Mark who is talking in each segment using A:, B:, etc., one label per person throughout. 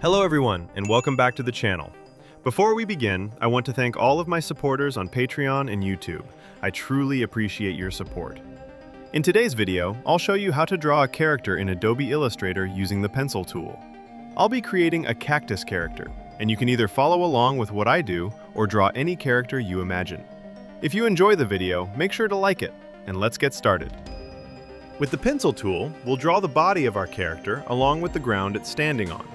A: Hello everyone, and welcome back to the channel. Before we begin, I want to thank all of my supporters on Patreon and YouTube. I truly appreciate your support. In today's video, I'll show you how to draw a character in Adobe Illustrator using the pencil tool. I'll be creating a cactus character, and you can either follow along with what I do or draw any character you imagine. If you enjoy the video, make sure to like it, and let's get started. With the pencil tool, we'll draw the body of our character along with the ground it's standing on.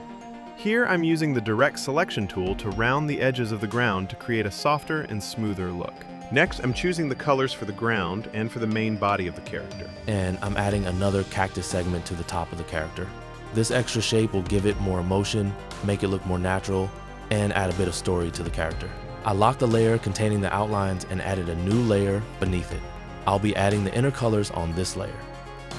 A: Here I'm using the direct selection tool to round the edges of the ground to create a softer and smoother look. Next, I'm choosing the colors for the ground and for the main body of the character.
B: And I'm adding another cactus segment to the top of the character. This extra shape will give it more emotion, make it look more natural, and add a bit of story to the character. I locked the layer containing the outlines and added a new layer beneath it. I'll be adding the inner colors on this layer.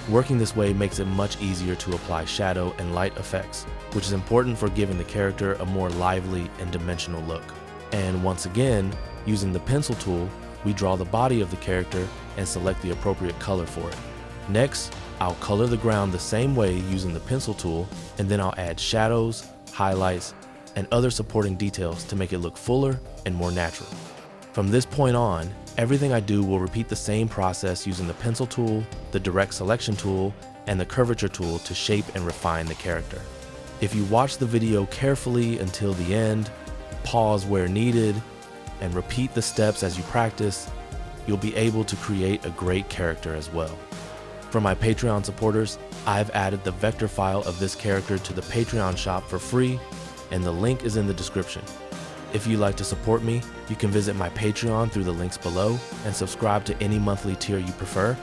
B: Working this way makes it much easier to apply shadow and light effects, which is important for giving the character a more lively and dimensional look. And once again, using the pencil tool, we draw the body of the character and select the appropriate color for it. Next, I'll color the ground the same way using the pencil tool, and then I'll add shadows, highlights, and other supporting details to make it look fuller and more natural. From this point on, everything I do will repeat the same process using the pencil tool, the direct selection tool, and the curvature tool to shape and refine the character. If you watch the video carefully until the end, pause where needed, and repeat the steps as you practice, you'll be able to create a great character as well. For my Patreon supporters, I've added the vector file of this character to the Patreon shop for free, and the link is in the description. If you'd like to support me, you can visit my Patreon through the links below and subscribe to any monthly tier you prefer.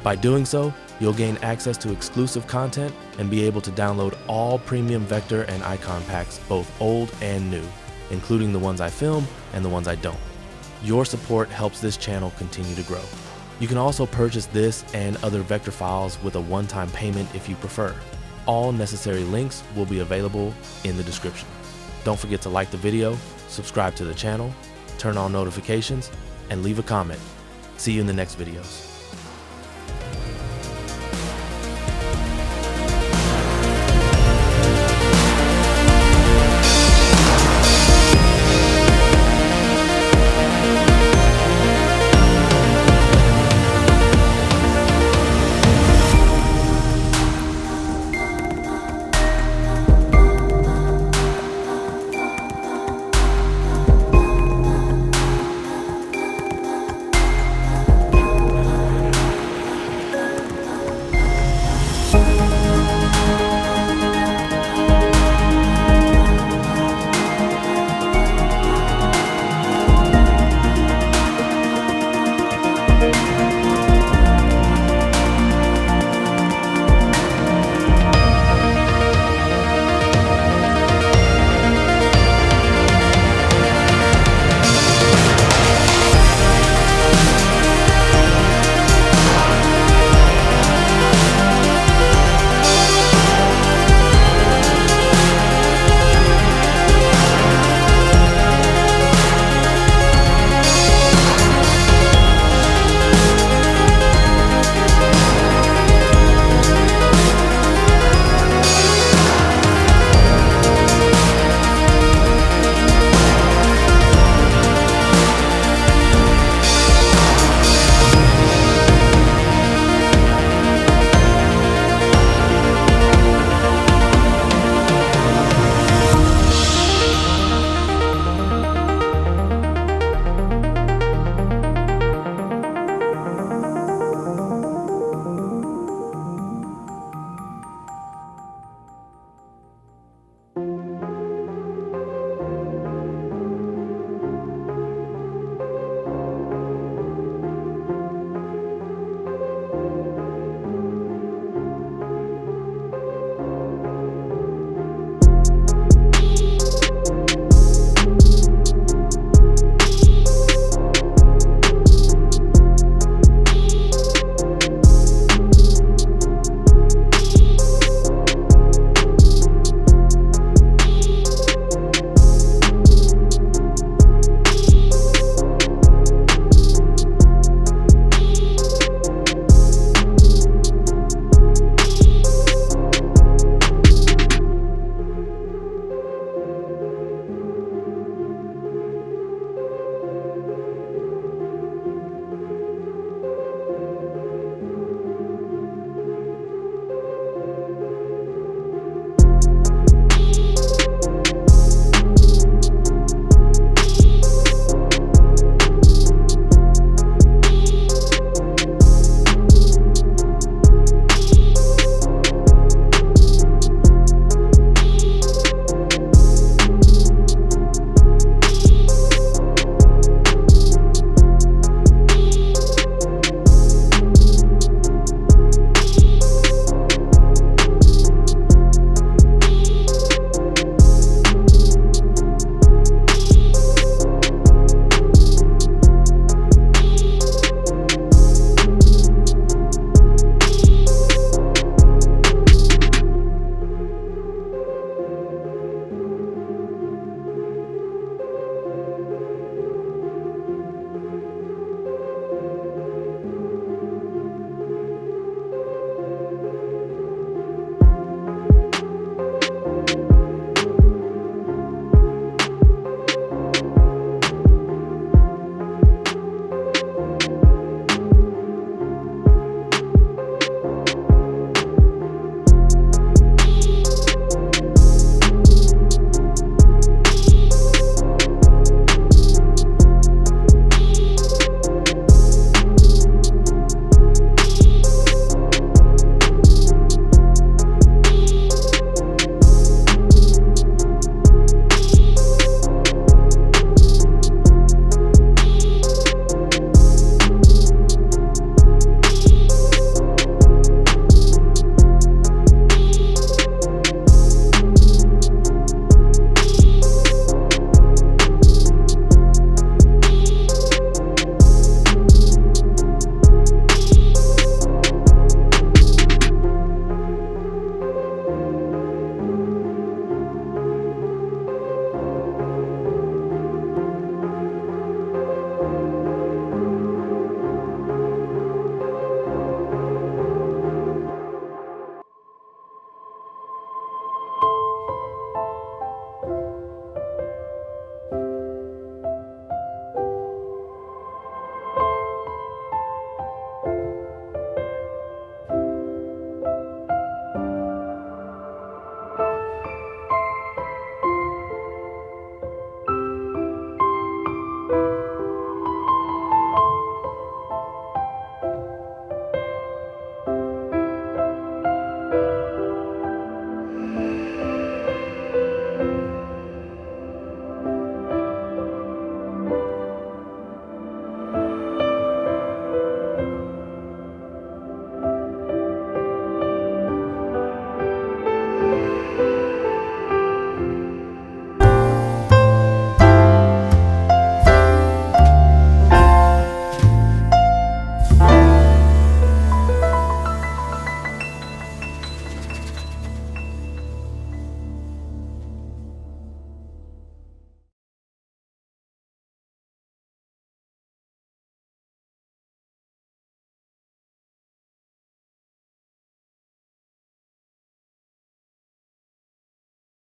B: By doing so, you'll gain access to exclusive content and be able to download all premium vector and icon packs, both old and new, including the ones I film and the ones I don't. Your support helps this channel continue to grow. You can also purchase this and other vector files with a one-time payment if you prefer. All necessary links will be available in the description. Don't forget to like the video, subscribe to the channel, turn on notifications, and leave a comment. See you in the next videos.